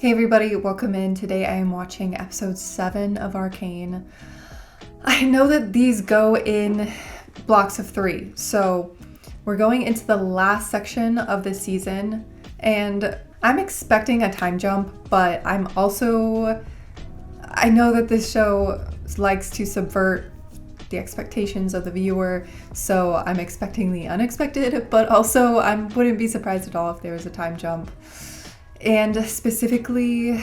Hey everybody, welcome in. Today I am watching episode 7 of Arcane. I know that these go in blocks of 3, so we're going into the last section of the season, and I'm expecting a time jump, but I know that this show likes to subvert the expectations of the viewer, so I'm expecting the unexpected, but also I wouldn't be surprised at all if there was a time jump. And specifically,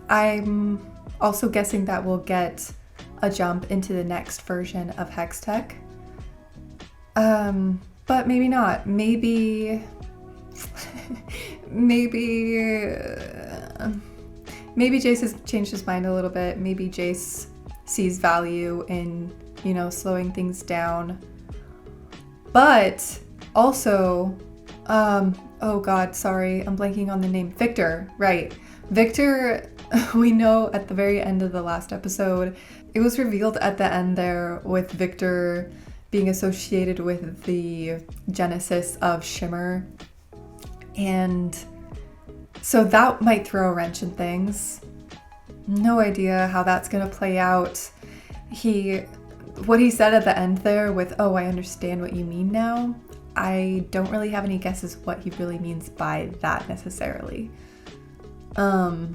I'm also guessing that we'll get a jump into the next version of Hextech. But maybe not. Maybe Jayce has changed his mind a little bit. Maybe Jayce sees value in, slowing things down. But also, oh god, sorry, I'm blanking on the name. Viktor, right. Viktor, we know at the very end of the last episode, it was revealed at the end there with Viktor being associated with the genesis of Shimmer. And so that might throw a wrench in things. No idea how that's gonna play out. What he said at the end there with, "Oh, I understand what you mean now," I don't really have any guesses what he really means by that necessarily. I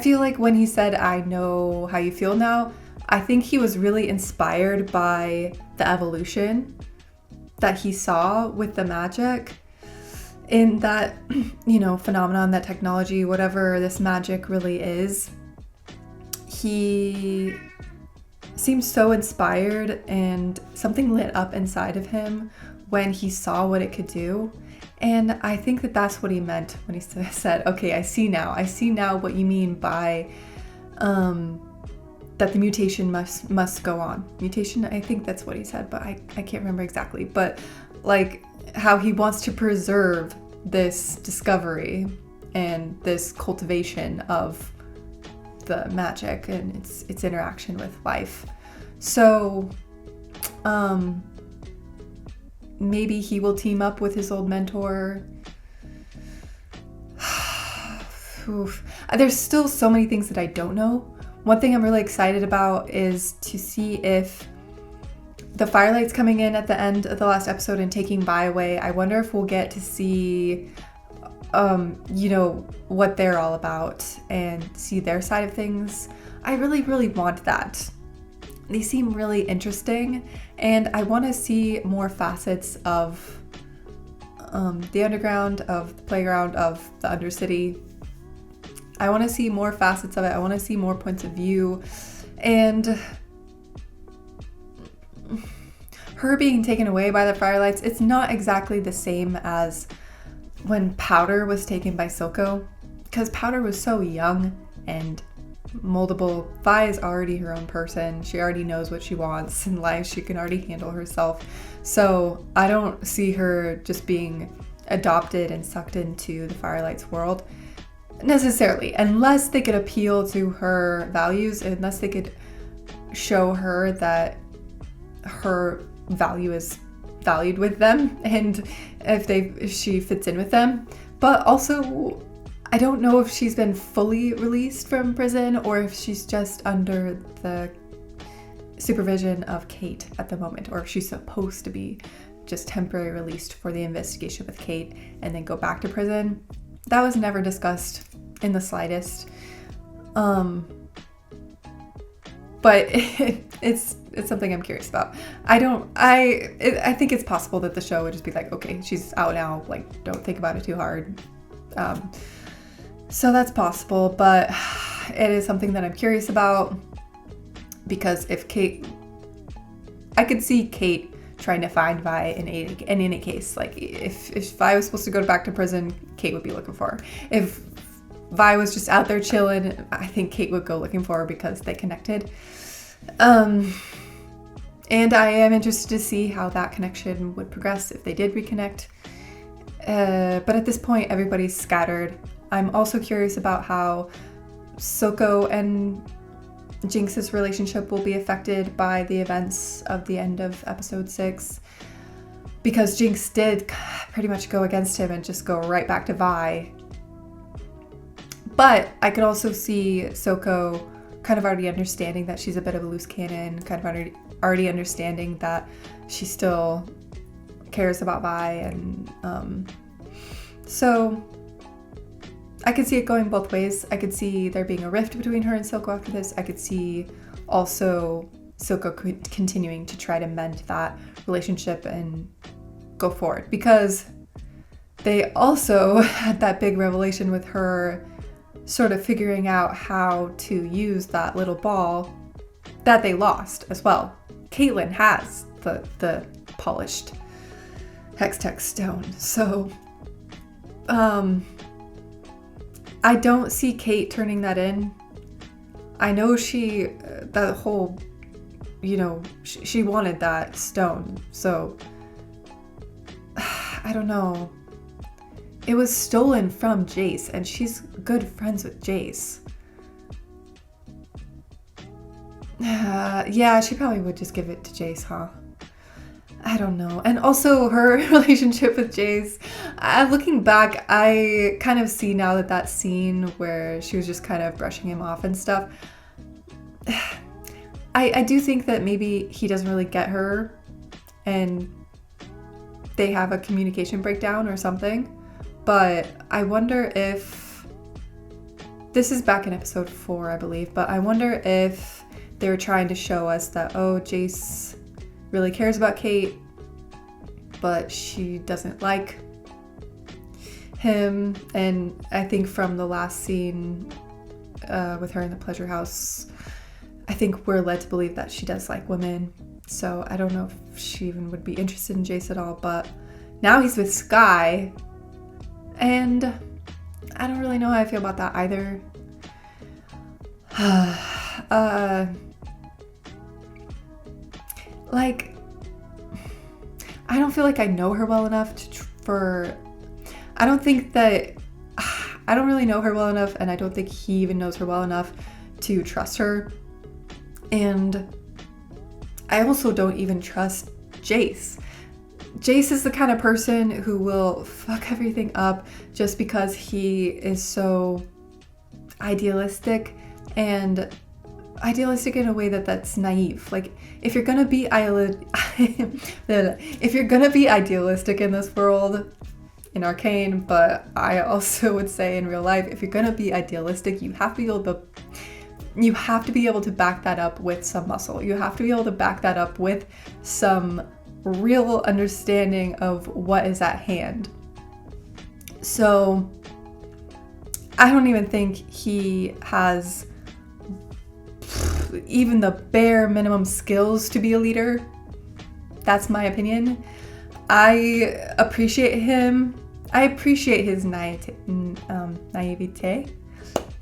feel like when he said, "I know how you feel now," I think he was really inspired by the evolution that he saw with the magic in that, phenomenon, that technology, whatever this magic really is. He seemed so inspired and something lit up inside of him when he saw what it could do. And I think that that's what he meant when he said, "Okay, I see now what you mean by that the mutation must go on." Mutation, I think that's what he said, but I can't remember exactly. But like how he wants to preserve this discovery and this cultivation of the magic and its interaction with life. So maybe he will team up with his old mentor. There's still so many things that I don't know. One thing I'm really excited about is to see if the Firelights coming in at the end of the last episode and taking Vi away. I wonder if we'll get to see what they're all about and see their side of things. I really, really want that. They seem really interesting, and I want to see more facets of the underground, of the playground, of the Undercity. I want to see more facets of it. I want to see more points of view, and her being taken away by the Firelights, it's not exactly the same as when Powder was taken by Silco, because Powder was so young and moldable. Vi is already her own person. She already knows what she wants in life. She can already handle herself. So I don't see her just being adopted and sucked into the Firelights world necessarily, unless they could appeal to her values, unless they could show her that her value is valued with them, and if she fits in with them. But also, I don't know if she's been fully released from prison or if she's just under the supervision of Kate at the moment, or if she's supposed to be just temporarily released for the investigation with Kate and then go back to prison. That was never discussed in the slightest. But it's something I'm curious about. I think it's possible that the show would just be like, okay, she's out now, like, don't think about it too hard. So that's possible, but it is something that I'm curious about, because I could see Kate trying to find Vi in any case. Like, if Vi was supposed to go back to prison, Kate would be looking for her. If Vi was just out there chilling, I think Kate would go looking for her because they connected. And I am interested to see how that connection would progress if they did reconnect. But at this point, everybody's scattered. I'm also curious about how Silco and Jinx's relationship will be affected by the events of the end of episode 6. because Jinx did pretty much go against him and just go right back to Vi. But I could also see Soko kind of already understanding that she's a bit of a loose cannon, kind of already understanding that she still cares about Vi, and so I could see it going both ways. I could see there being a rift between her and Soko after this. I could see also Soko continuing to try to mend that relationship and go forward, because they also had that big revelation with her sort of figuring out how to use that little ball that they lost as well. Caitlyn has the polished Hextech stone. So I don't see Kate turning that in. I know she wanted that stone. So I don't know. It was stolen from Jayce, and she's good friends with Jayce. Yeah, she probably would just give it to Jayce, huh? I don't know. And also her relationship with Jayce. Looking back, I kind of see now that scene where she was just kind of brushing him off and stuff. I do think that maybe he doesn't really get her and they have a communication breakdown or something. But I wonder if, this is back in episode 4, I believe, but I wonder if they're trying to show us that, oh, Jayce really cares about Kate, but she doesn't like him. And I think from the last scene with her in the pleasure house, I think we're led to believe that she does like women. So I don't know if she even would be interested in Jayce at all, but now he's with Skye, and I don't really know how I feel about that either. Like, I don't feel like I know her well enough I don't really know her well enough, and I don't think he even knows her well enough to trust her. And I also don't even trust Jayce. Jayce is the kind of person who will fuck everything up just because he is so idealistic, and idealistic in a way that's naive. Like, if you're gonna be idealistic in this world, in Arcane, but I also would say in real life, if you're gonna be idealistic, you have to be able to back that up with some muscle. You have to be able to back that up with some real understanding of what is at hand. So I don't even think he has even the bare minimum skills to be a leader. That's my opinion. I appreciate him. I appreciate his naivete,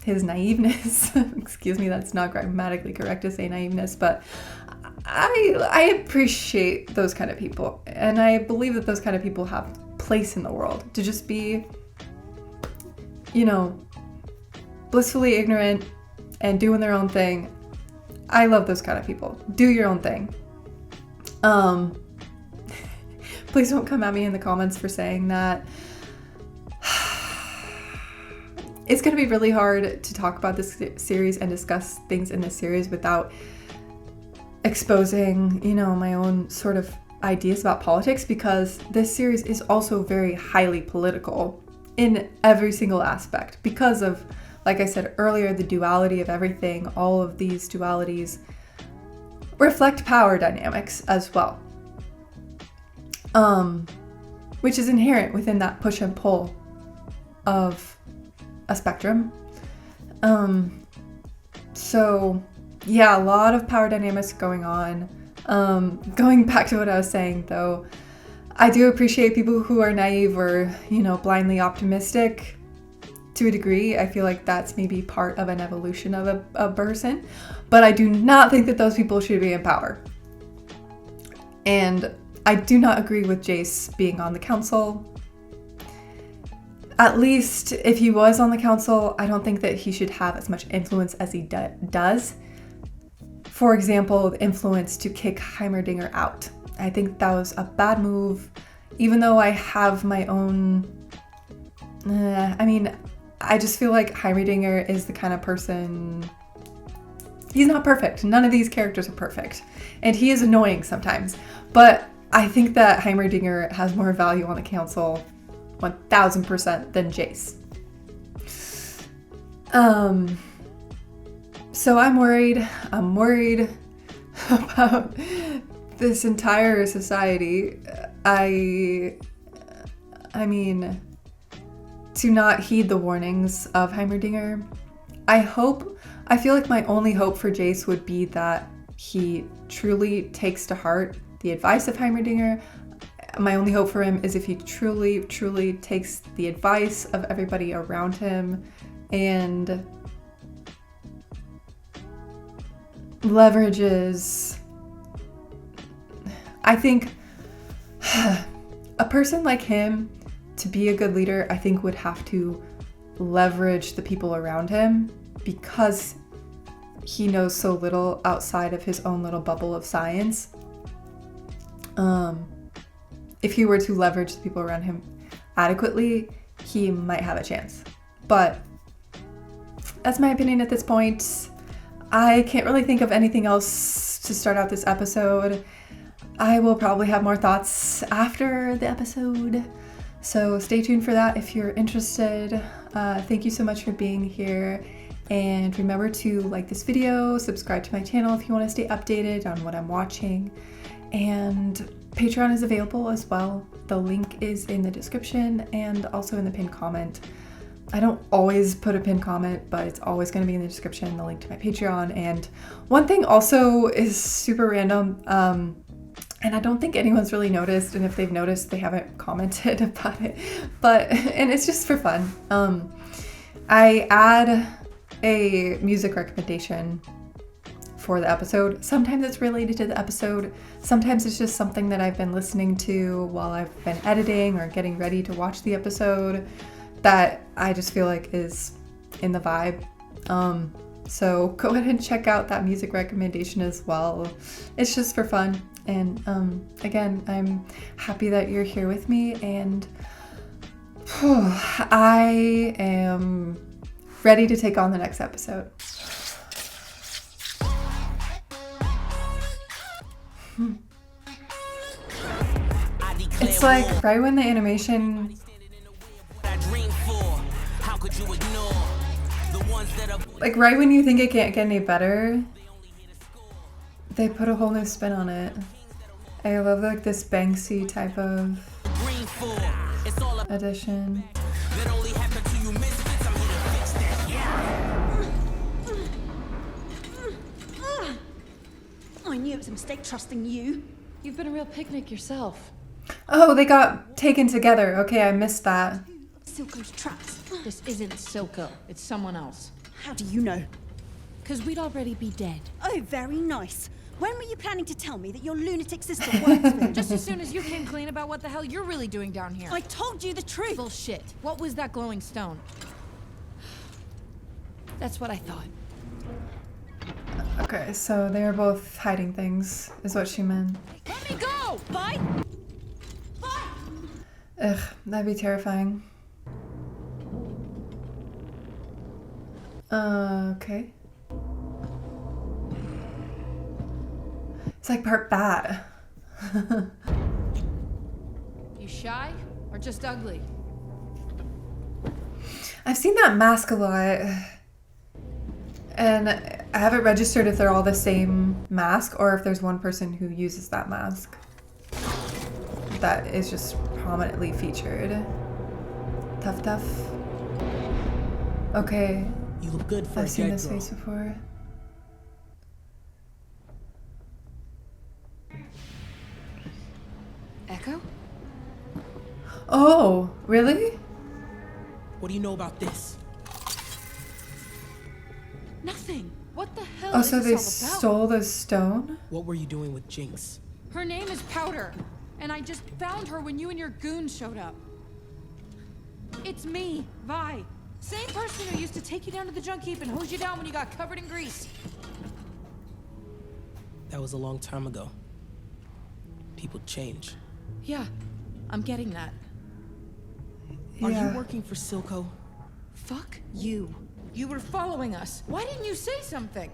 his naiveness. Excuse me, that's not grammatically correct to say naiveness, but I appreciate those kind of people, and I believe that those kind of people have place in the world to just be, blissfully ignorant and doing their own thing. I love those kind of people. Do your own thing. Please don't come at me in the comments for saying that. It's going to be really hard to talk about this series and discuss things in this series without exposing, my own sort of ideas about politics, because this series is also very highly political in every single aspect because of, like I said earlier, the duality of everything. All of these dualities reflect power dynamics as well, which is inherent within that push and pull of a spectrum. So yeah, a lot of power dynamics going on. Going back to what I was saying though, I do appreciate people who are naive or, blindly optimistic to a degree. I feel like that's maybe part of an evolution of a person, but I do not think that those people should be in power. And I do not agree with Jayce being on the council. At least if he was on the council, I don't think that he should have as much influence as he does. For example, the influence to kick Heimerdinger out. I think that was a bad move, even though I have my own... I mean, I just feel like Heimerdinger is the kind of person... He's not perfect. None of these characters are perfect. And he is annoying sometimes. But I think that Heimerdinger has more value on the council 1000% than Jayce. So I'm worried. I'm worried about this entire society. I mean, to not heed the warnings of Heimerdinger. I feel like my only hope for Jayce would be that he truly takes to heart the advice of Heimerdinger. My only hope for him is if he truly, truly takes the advice of everybody around him and leverages... I think a person like him, to be a good leader, I think would have to leverage the people around him because he knows so little outside of his own little bubble of science. If he were to leverage the people around him adequately, he might have a chance. But that's my opinion at this point. I can't really think of anything else to start out this episode. I will probably have more thoughts after the episode, so stay tuned for that if you're interested. Thank you so much for being here, and remember to like this video, subscribe to my channel if you want to stay updated on what I'm watching, and Patreon is available as well. The link is in the description and also in the pinned comment. I don't always put a pinned comment, but it's always going to be in the description, the link to my Patreon. And one thing also is super random, and I don't think anyone's really noticed, and if they've noticed, they haven't commented about it, and it's just for fun. I add a music recommendation for the episode. Sometimes it's related to the episode, sometimes it's just something that I've been listening to while I've been editing or getting ready to watch the episode that I just feel like is in the vibe. So go ahead and check out that music recommendation as well. It's just for fun. And again, I'm happy that you're here with me, and I am ready to take on the next episode. It's like right when the animation... Like right when you think it can't get any better, they put a whole new spin on it. I love like this Banksy type of edition. I knew it was a mistake trusting you. You've been a real picnic yourself. Oh, they got taken together. Okay, I missed that. Silco's trapped. This isn't Silco. It's someone else. How do you know? Because we'd already be dead. Oh, very nice. When were you planning to tell me that your lunatic sister works with him? Just as soon as you came clean about what the hell you're really doing down here. I told you the truth. Bullshit. What was that glowing stone? That's what I thought. Okay, so they were both hiding things, is what she meant. Let me go! Bye. Ugh, that'd be terrifying. Okay. It's like part bat. You shy or just ugly? I've seen that mask a lot, and I haven't registered if they're all the same mask or if there's one person who uses that mask that is just prominently featured. Tough. Okay. You look good for I've a seen dead this girl. face before. Ekko? Oh, really? What do you know about this? Nothing. What the hell Oh, is so they this all about? stole the stone? What were you doing with Jinx? Her name is Powder, and I just found her when you and your goons showed up. It's me, Vi. Same person who used to take you down to the junk heap and hose you down when you got covered in grease. That was a long time ago. People change. Yeah, I'm getting that. Are Yeah. you working for Silco? Fuck you. You were following us. Why didn't you say something?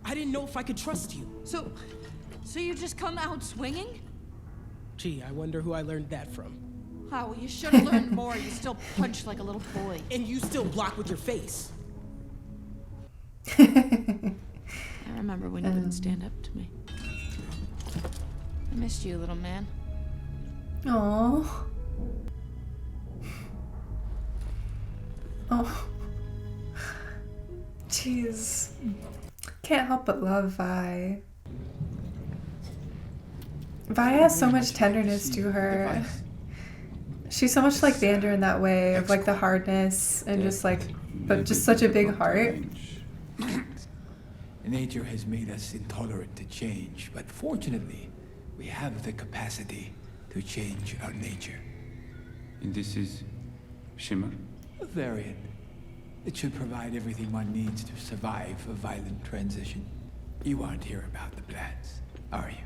I didn't know if I could trust you. So you just come out swinging? Gee, I wonder who I learned that from. Oh, well, you should have learned more. You still punch like a little boy. And you still block with your face. I remember when you wouldn't stand up to me. I missed you, little man. Aww. Oh. Jeez. Can't help but love Vi. Vi has so much tenderness to her. She's so much like Vander in that way, of like the hardness and just like, but just such a big heart. Nature has made us intolerant to change, but fortunately, we have the capacity to change our nature. And this is Shimmer? A variant. It should provide everything one needs to survive a violent transition. You aren't here about the plans, are you?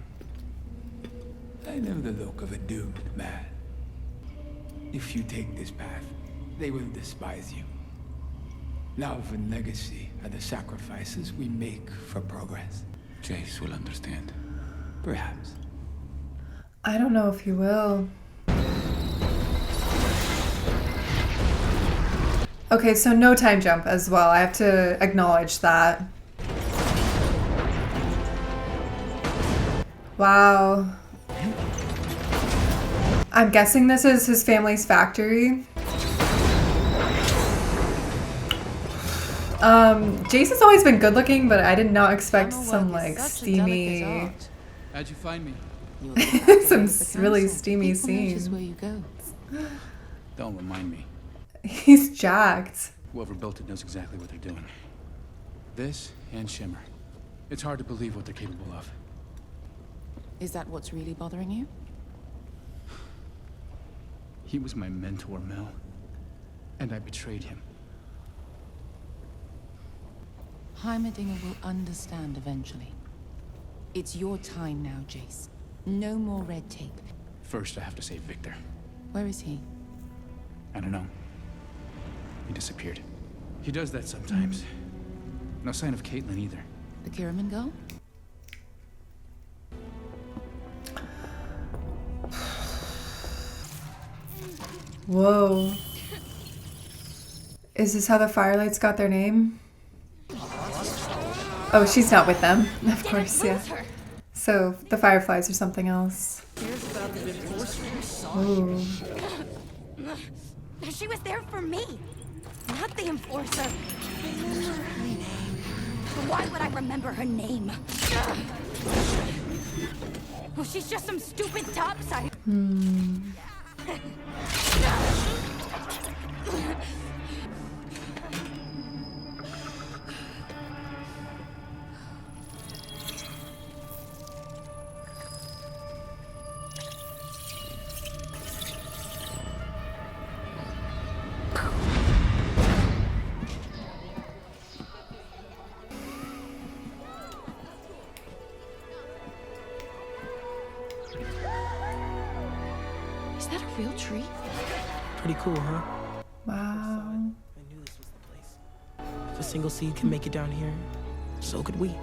I know the look of a doomed man. If you take this path, they will despise you. Love and legacy are the sacrifices we make for progress. Jayce will understand. Perhaps. I don't know if he will. Okay, so no time jump as well. I have to acknowledge that. Wow. I'm guessing this is his family's factory. Jayce has always been good looking, but I did not expect some like steamy, How'd you find me? some really steamy scenes. Where you go. Don't remind me. He's jacked. Whoever built it knows exactly what they're doing. This and Shimmer. It's hard to believe what they're capable of. Is that what's really bothering you? He was my mentor, Mel. And I betrayed him. Heimerdinger will understand eventually. It's your time now, Jayce. No more red tape. First, I have to save Viktor. Where is he? I don't know. He disappeared. He does that sometimes. No sign of Caitlyn either. The Kiraman girl? Whoa. Is this how the Firelights got their name? Oh, she's not with them. Of course, yeah. So, the Fireflies or something else. Ooh. She was there for me, not the Enforcer. Why would I remember her name? Well, she's just some stupid topside. Is that a real tree? Pretty cool, huh? Wow. I knew this was the place. If a single seed can make it down here, so could we.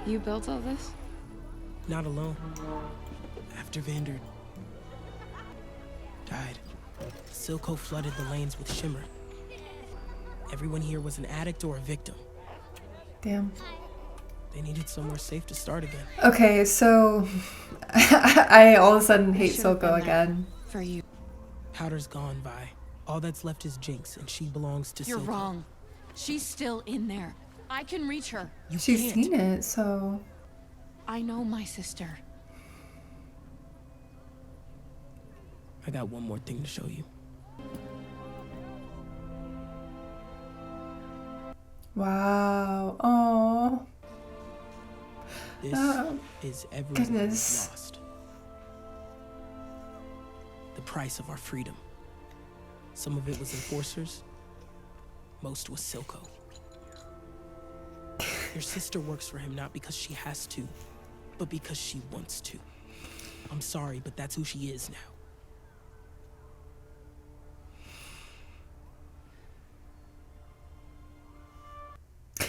You built all this? Not alone. After Vander died, Silco flooded the lanes with Shimmer. Everyone here was an addict or a victim. Damn. They needed somewhere safe to start again. Okay, so I all of a sudden hate should've Silco been there. again. For you. Powder's gone, Vi. All that's left is Jinx, and she belongs to You're Silco. wrong. She's still in there. I can reach her. You She's can't. seen it, so I know my sister. I got one more thing to show you. wow. Oh. This Oh, is everything goodness. we lost. The price of our freedom. Some of it was Enforcers. Most was Silco. Your sister works for him not because she has to, but because she wants to. I'm sorry, but that's who she is now.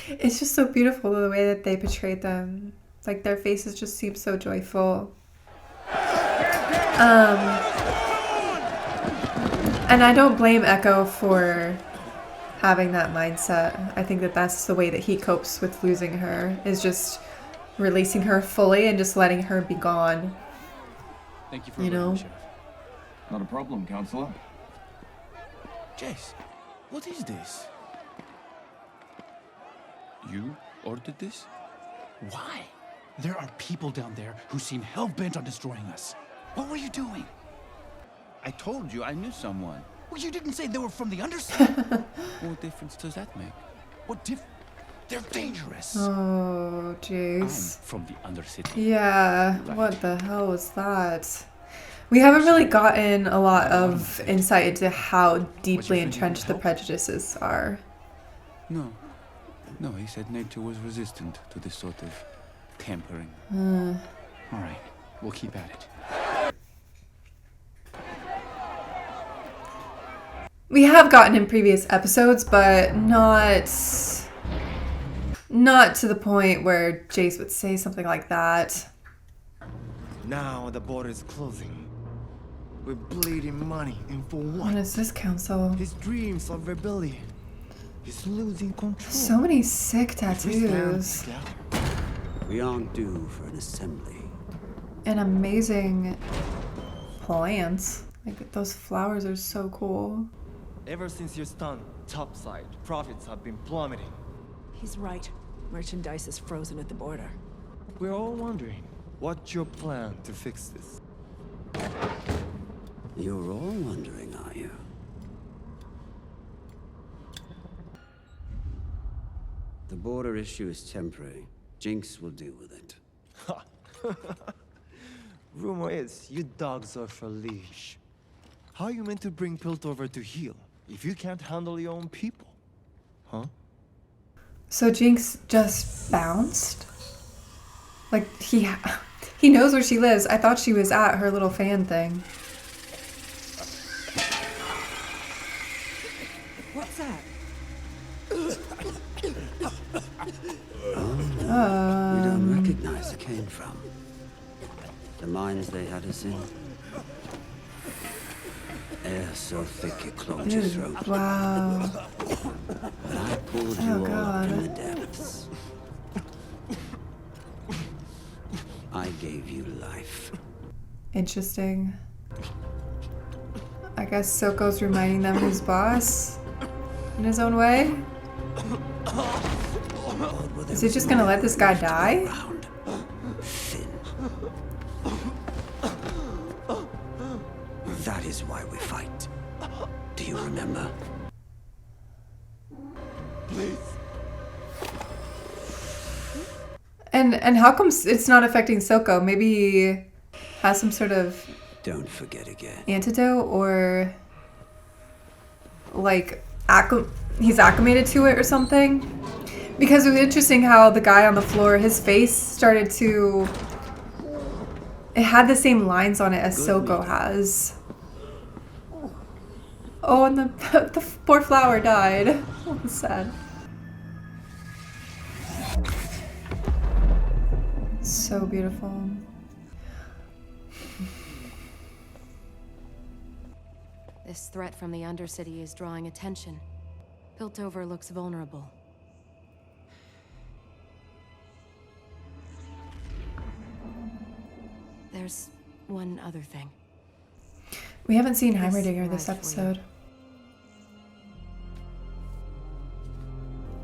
It's just so beautiful the way that they portrayed them. Like their faces just seem so joyful. And I don't blame Ekko for having that mindset. I think that that's the way that he copes with losing her, is just releasing her fully and just letting her be gone. Thank you for know? Chef. Not a problem, Counselor. Jayce, what is this? You ordered this? Why? There are people down there who seem hell-bent on destroying us. What were you doing? I told you I knew someone. Well, you didn't say they were from the underside. What difference does that make? They're dangerous. Oh, I'm Jayce. from the Undercity. Yeah, what the hell was that? We haven't really gotten a lot of insight into how deeply entrenched the prejudices are. No, he said nature was resistant to this sort of tampering. All right, we'll keep at it. We have gotten in previous episodes, but not to the point where Jayce would say something like that. Now the border is closing. We're bleeding money, and for what? What is this, Council? His dreams of rebellion. He's losing control. So many sick If we stand tattoos. together, We aren't due for an assembly. And amazing plants. Like, those flowers are so cool. Ever since your stunt topside, profits have been plummeting. He's right. Merchandise is frozen at the border. We're all wondering, what's your plan to fix this? You're all wondering, are you? The border issue is temporary. Jinx will deal with it. Rumor is, you dogs are for leash. How are you meant to bring Piltover to heel if you can't handle your own people? Huh? So Jinx just bounced? Like, he knows where she lives. I thought she was at her little fan thing. What's that? We don't recognize the came from. The mines they had us in. Air so thick it clogged your throat. Wow. But I pulled you all up from the depths. I gave you life. Interesting. I guess Soko's reminding them who's boss in his own way. Is he just gonna let this guy die? Thin. That is why we fight. Do you remember? Please. And how come it's not affecting Soko? Maybe he has some sort of Don't forget again. antidote, or like he's acclimated to it or something. Because it was interesting how the guy on the floor, his face started to... It had the same lines on it as Soko has. Oh, and the poor flower died. Oh, that's sad. So beautiful. This threat from the Undercity is drawing attention. Piltover looks vulnerable. There's one other thing. We haven't seen This Heimerdinger this arrived for you. episode.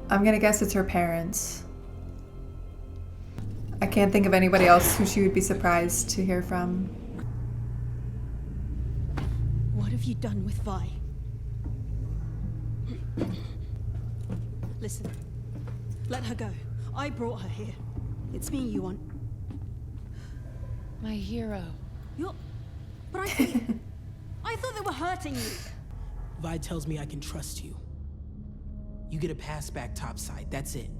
I'm gonna guess it's her parents. I can't think of anybody else who she would be surprised to hear from. What have you done with Vi? Listen, let her go. I brought her here. It's me you want. My hero. You're... But I thought they were hurting you. Vi tells me I can trust you. You get a pass back topside, that's it.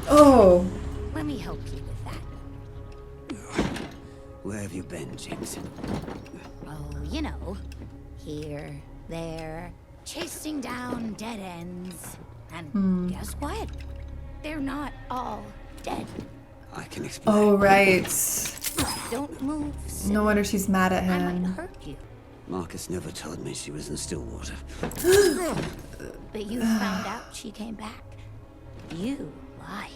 Oh. Let me help you with that. Where have you been, Jinx? Oh, you know. Here, there, chasing down dead ends. And guess what? They're not all dead. I can explain. Oh, right. Don't move. No wonder she's mad at I might him. hurt you. Marcus never told me she was in Stillwater. But you found out she came back. You lied.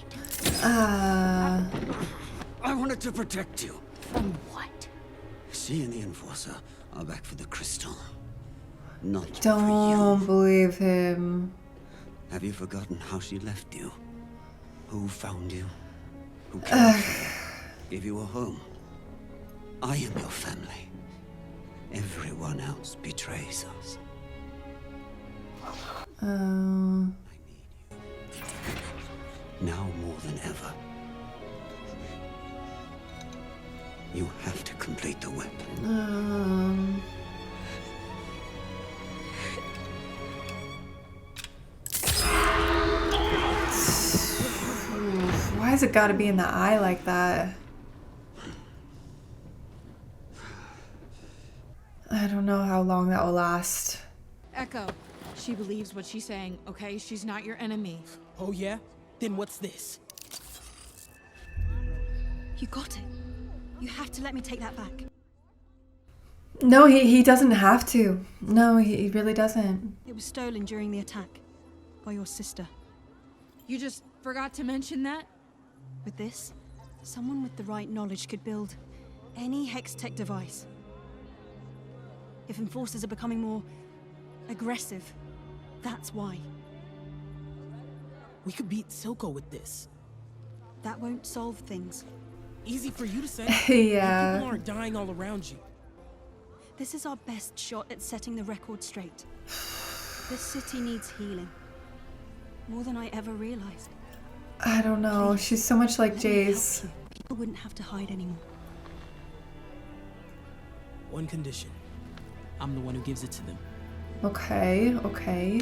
I wanted to protect you. From what? She and the Enforcer are back for the crystal. Not Don't believe him. Have you forgotten how she left you? Who found you? Who killed you? Gave you a home? I am your family. Everyone else betrays us. Now more than ever. You have to complete the weapon. Why has it got to be in the eye like that? I don't know how long that will last. Ekko, she believes what she's saying, okay? She's not your enemy. Oh yeah? Then what's this? You got it. You have to let me take that back. No, he doesn't have to. No, he really doesn't. It was stolen during the attack by your sister. You just forgot to mention that? With this, someone with the right knowledge could build any Hextech device. If Enforcers are becoming more aggressive, that's why. We could beat Silco with this. That won't solve things. Easy for you to say. Yeah. People aren't dying all around you. This is our best shot at setting the record straight. This city needs healing. More than I ever realized. I don't know. She's so much like Jayce. People wouldn't have to hide anymore. One condition. I'm the one who gives it to them. Okay, okay.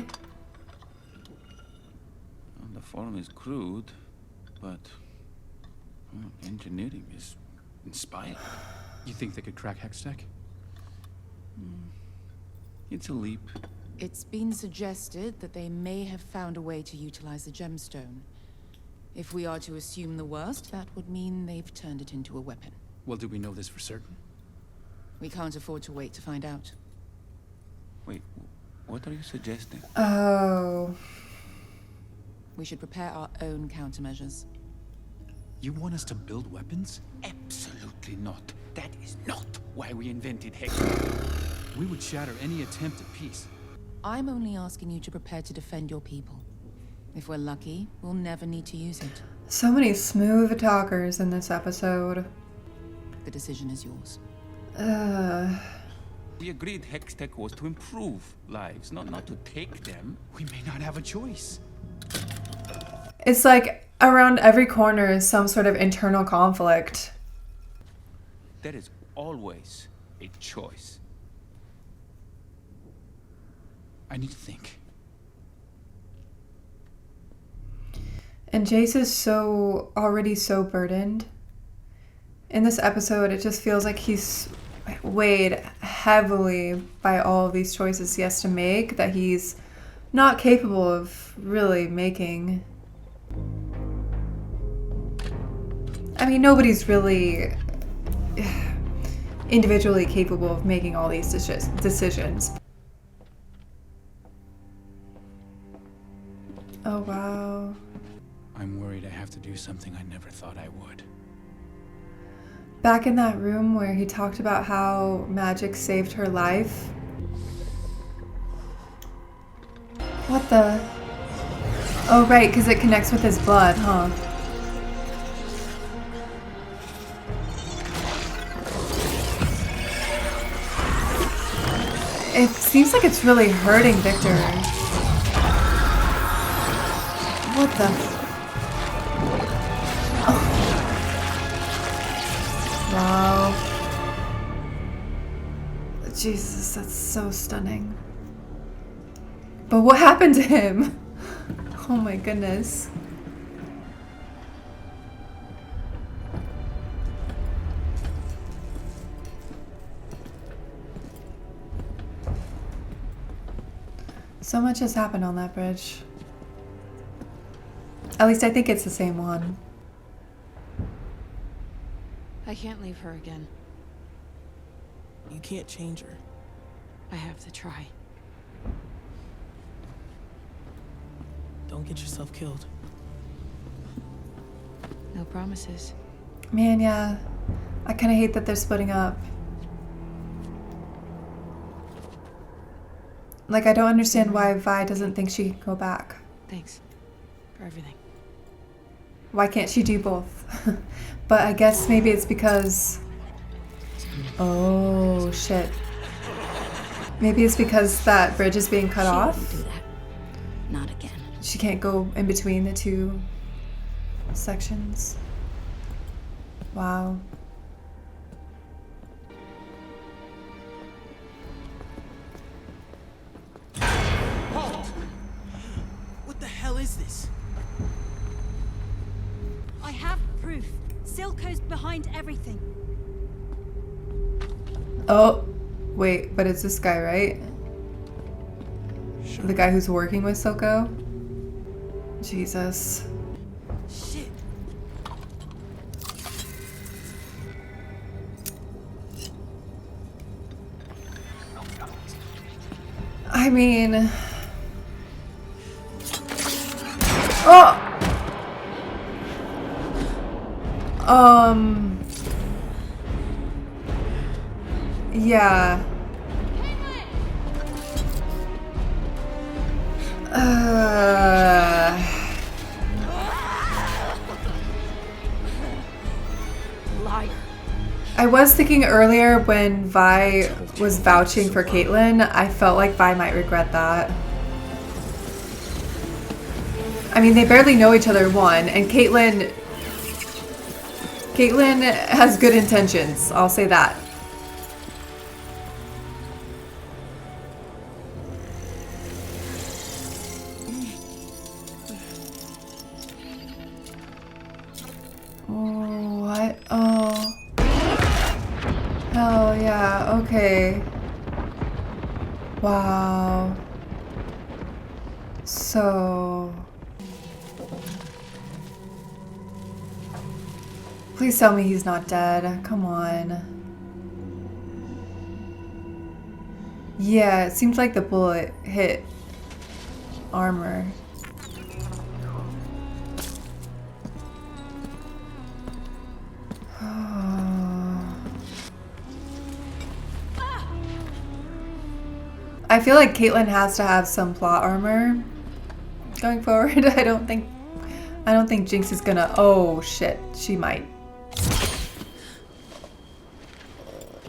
Well, the form is crude, but well, engineering is inspired. You think they could crack Hextech? It's a leap. It's been suggested that they may have found a way to utilize the gemstone. If we are to assume the worst, that would mean they've turned it into a weapon. Well, do we know this for certain? We can't afford to wait to find out. Wait, what are you suggesting? Oh. We should prepare our own countermeasures. You want us to build weapons? Absolutely not. That is not why we invented Hextech. We would shatter any attempt at peace. I'm only asking you to prepare to defend your people. If we're lucky, we'll never need to use it. So many smooth talkers in this episode. The decision is yours. We agreed Hextech was to improve lives, not to take them. We may not have a choice. It's like around every corner is some sort of internal conflict. There is always a choice. I need to think. And Jayce is already so burdened. In this episode, it just feels like he's weighed heavily by all of these choices he has to make that he's not capable of really making. I mean, nobody's really individually capable of making all these decisions. Oh, wow. I'm worried I have to do something I never thought I would. Back in that room where he talked about how magic saved her life. What the? Oh, right, because it connects with his blood, huh? It seems like it's really hurting Viktor. What the? Oh. Wow. Jesus, that's so stunning. But what happened to him? Oh my goodness. So much has happened on that bridge. At least I think it's the same one. I can't leave her again. You can't change her. I have to try. Don't get yourself killed. No promises. Man, yeah. I kind of hate that they're splitting up. Like, I don't understand why Vi doesn't think she can go back. Thanks for everything. Why can't she do both? But I guess maybe it's because... Oh, shit. Maybe it's because that bridge is being cut off? She wouldn't do that. Not again. She can't go in between the two sections. Wow. What the hell is this? I have proof. Silco's behind everything. Oh, wait, but it's this guy, right? Sure. The guy who's working with Silco? Jesus. Shit. I mean... Oh! Yeah. Liar. I was thinking earlier when Vi was vouching for Caitlyn, I felt like Vi might regret that. I mean, they barely know each other, one, and Caitlyn has good intentions, I'll say that. Oh, what? Oh. Hell yeah, okay. Wow. So... Please tell me he's not dead. Come on. Yeah, it seems like the bullet hit armor. I feel like Caitlyn has to have some plot armor going forward. I don't think Jinx is gonna... Oh shit, she might.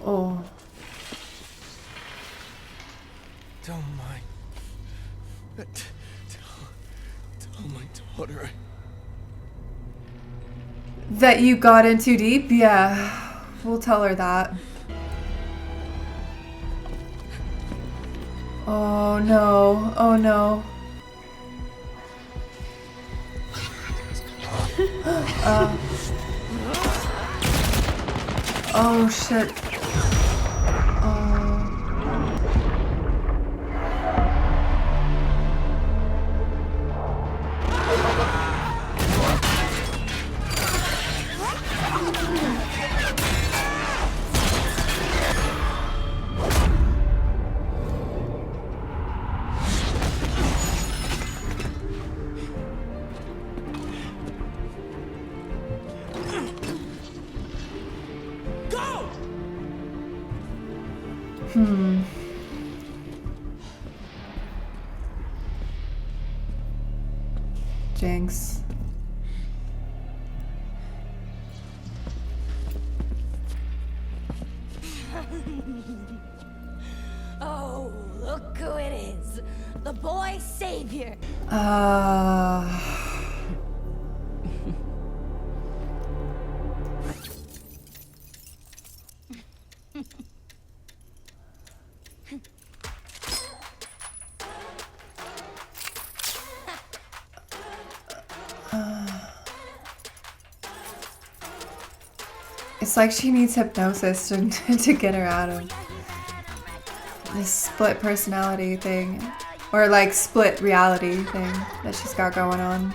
Oh. Tell my daughter. That you got in too deep? Yeah, we'll tell her that. Oh no, oh no. Oh shit. Jinx. Oh, look who it is. The boy savior. It's like she needs hypnosis to get her out of this split personality thing. or like split reality thing that she's got going on.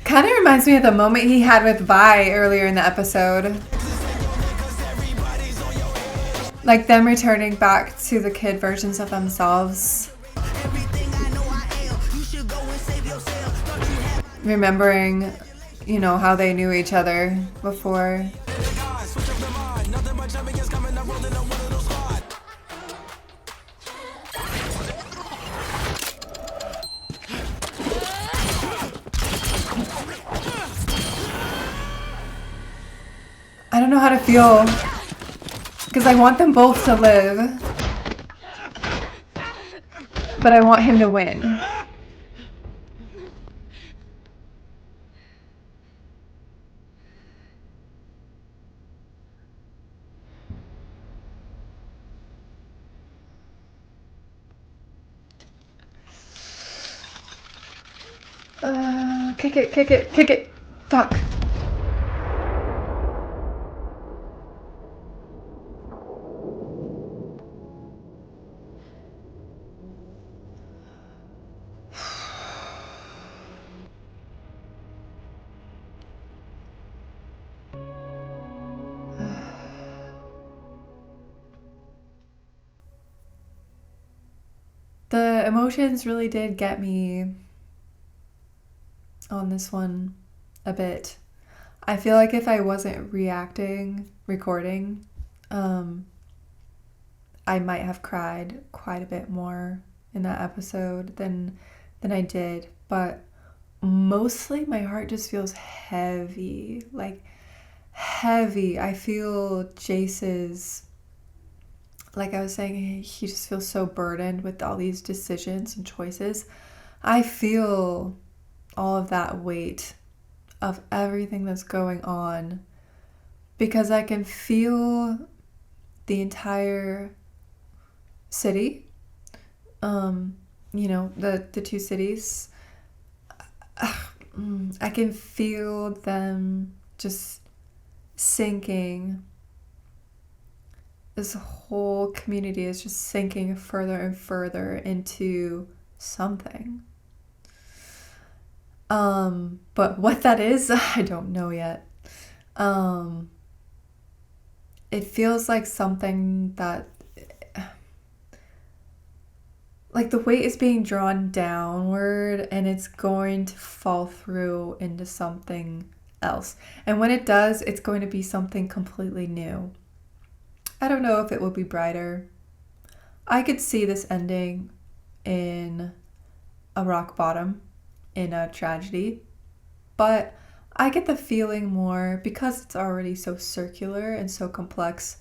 Kind of reminds me of the moment he had with Vi earlier in the episode. Like them returning back to the kid versions of themselves. Remembering, you know, how they knew each other before. I don't know how to feel, because I want them both to live, but I want him to win. Kick it, kick it, kick it. Fuck. The emotions really did get me on this one a bit. I feel like if I wasn't recording, I might have cried quite a bit more in that episode than I did. But mostly my heart just feels heavy, like heavy. I feel Jayce's, like I was saying, he just feels so burdened with all these decisions and choices. I feel all of that weight of everything that's going on, because I can feel the entire city, you know, the two cities. I can feel them just sinking. This whole community is just sinking further and further into something. But what that is, I don't know yet. It feels like something that, like the weight is being drawn downward and it's going to fall through into something else. And when it does, it's going to be something completely new. I don't know if it will be brighter. I could see this ending in a rock bottom, in a tragedy, but I get the feeling more, because it's already so circular and so complex,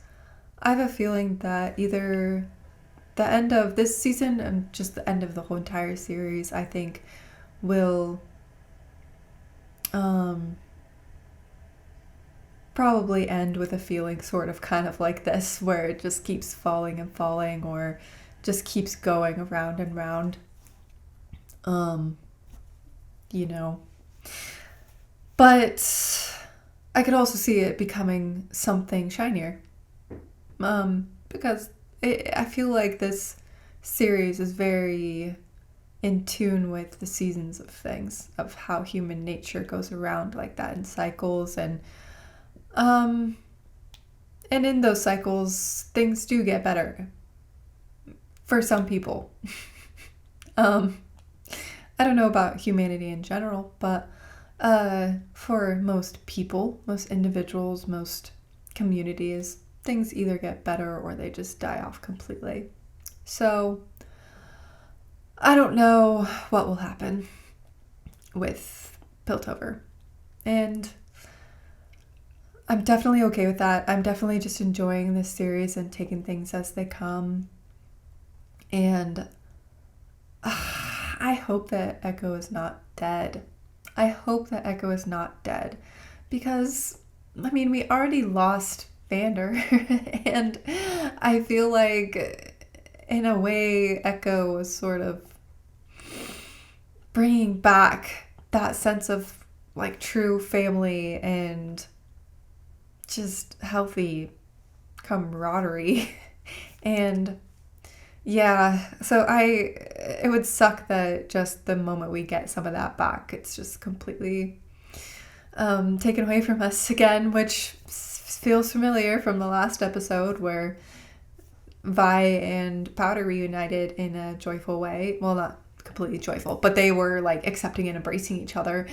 I have a feeling that either the end of this season and just the end of the whole entire series, I think, will probably end with a feeling sort of kind of like this, where it just keeps falling and falling, or just keeps going around and round. You know. But I could also see it becoming something shinier. Because I feel like this series is very in tune with the seasons of things, of how human nature goes around like that in cycles, and in those cycles things do get better for some people. I don't know about humanity in general, but for most people, most individuals, most communities, things either get better or they just die off completely. So I don't know what will happen with Piltover. And I'm definitely okay with that. I'm definitely just enjoying this series and taking things as they come. And I hope that Ekko is not dead. I hope that Ekko is not dead. Because, I mean, we already lost Vander. And I feel like, in a way, Ekko was sort of bringing back that sense of like true family and just healthy camaraderie. And yeah, so it would suck that just the moment we get some of that back, it's just completely taken away from us again, which feels familiar from the last episode where Vi and Powder reunited in a joyful way. Well, not completely joyful, but they were like accepting and embracing each other,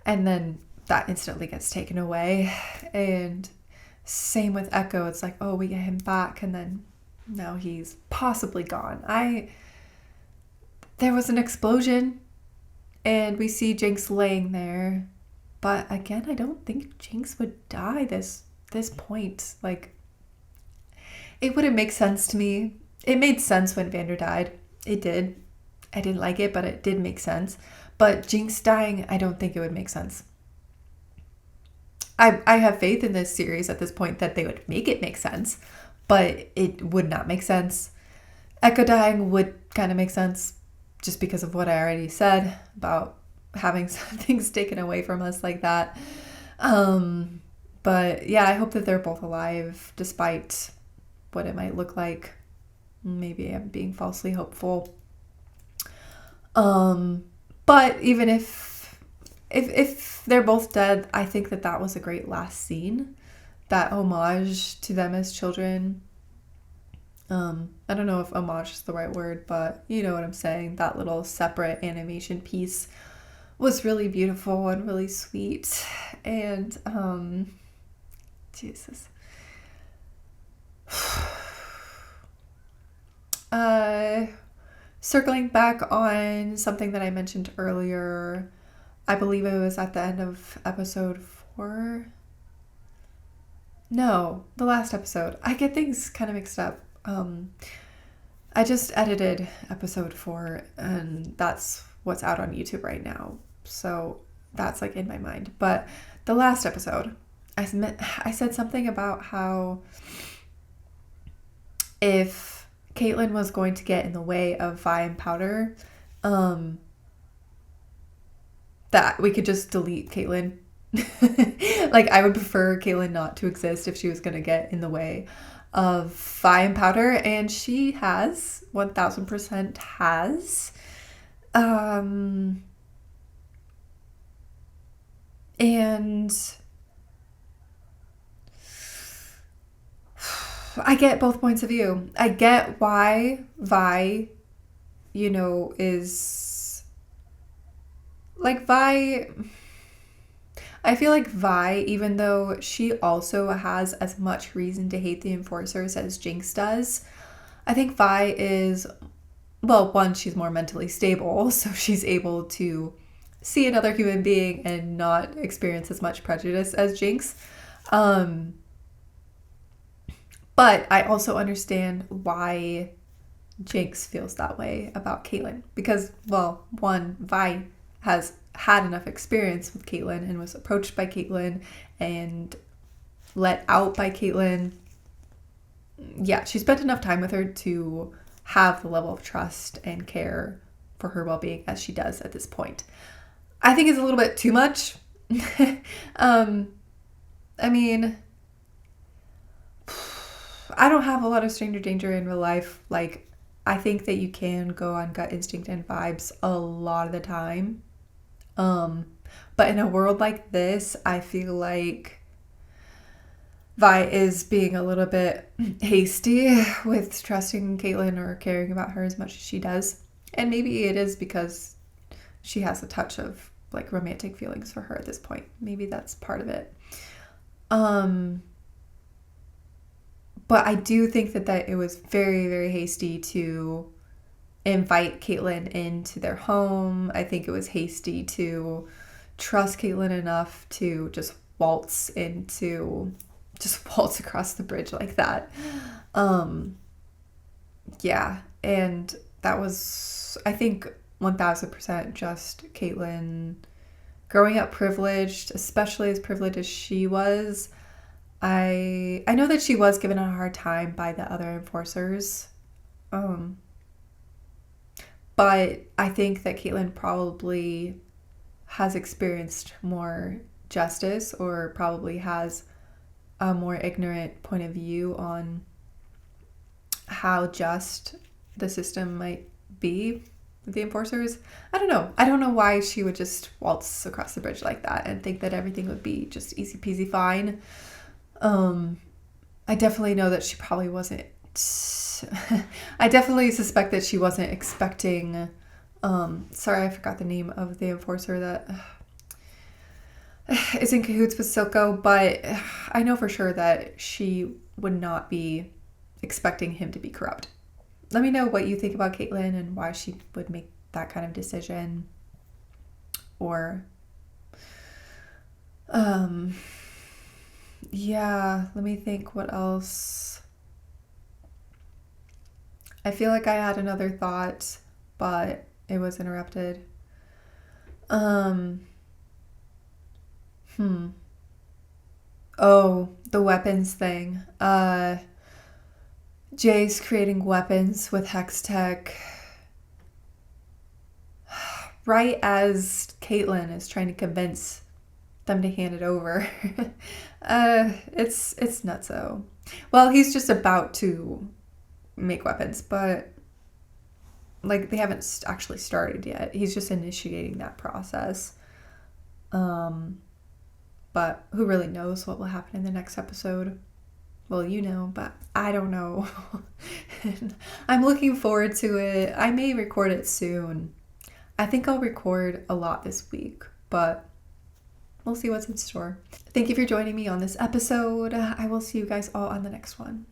and then that instantly gets taken away. And same with Ekko. It's like, oh, we get him back, and then now he's possibly gone. There was an explosion and we see Jinx laying there, but again, I don't think Jinx would die this point. Like, it wouldn't make sense to me. It made sense when Vander died. It did. I didn't like it, but it did make sense. But Jinx dying, I don't think it would make sense. I have faith in this series at this point that they would make it make sense, but it would not make sense. Ekko dying would kind of make sense just because of what I already said about having some things taken away from us like that. But yeah, I hope that they're both alive despite what it might look like. Maybe I'm being falsely hopeful. But even if they're both dead, I think that was a great last scene. That homage to them as children. I don't know if homage is the right word, but you know what I'm saying. That little separate animation piece was really beautiful and really sweet. And Jesus. Circling back on something that I mentioned earlier, I believe it was at the end of episode 4. No, the last episode. I get things kind of mixed up. I just edited episode 4 and that's what's out on YouTube right now. So that's like in my mind. But the last episode, I said something about how if Caitlyn was going to get in the way of Vi and Powder, that we could just delete Caitlyn. Like, I would prefer Caitlyn not to exist if she was going to get in the way of Vi and Powder, and she has 1000% has. And I get both points of view. I get why Vi, is like Vi. I feel like Vi, even though she also has as much reason to hate the Enforcers as Jinx does, I think Vi is, well, one, she's more mentally stable, so she's able to see another human being and not experience as much prejudice as Jinx. But I also understand why Jinx feels that way about Caitlyn. Because, well, one, Vi has had enough experience with Caitlyn and was approached by Caitlyn and let out by Caitlyn. Yeah, she spent enough time with her to have the level of trust and care for her well-being as she does at this point. I think it's a little bit too much. I mean, I don't have a lot of stranger danger in real life. Like, I think that you can go on gut instinct and vibes a lot of the time. But in a world like this, I feel like Vi is being a little bit hasty with trusting Caitlyn or caring about her as much as she does. And maybe it is because she has a touch of like romantic feelings for her at this point. Maybe that's part of it. But I do think that it was very, very hasty to invite Caitlyn into their home. I think it was hasty to trust Caitlyn enough to just waltz across the bridge like that. Yeah, and that was, I think, 1000% just Caitlyn growing up privileged, especially as privileged as she was. I know that she was given a hard time by the other Enforcers. But I think that Caitlyn probably has experienced more justice, or probably has a more ignorant point of view on how just the system might be with the enforcers. I don't know. I don't know why she would just waltz across the bridge like that and think that everything would be just easy peasy fine. I definitely know that she probably wasn't. I definitely suspect that she wasn't expecting. Sorry, I forgot the name of the enforcer that is in cahoots with Silco, but I know for sure that she would not be expecting him to be corrupt. Let me know what you think about Caitlyn and why she would make that kind of decision. Or, yeah, let me think what else. I feel like I had another thought, but it was interrupted. Oh, the weapons thing. Jayce creating weapons with Hextech right as Caitlyn is trying to convince them to hand it over. It's nutso. Well, he's just about to make weapons, but like they haven't actually started yet. He's just initiating that process. But who really knows what will happen in the next episode? Well, you know, but I don't know. I'm looking forward to it. I may record it soon. I think I'll record a lot this week, but we'll see what's in store. Thank you for joining me on this episode. I will see you guys all on the next one.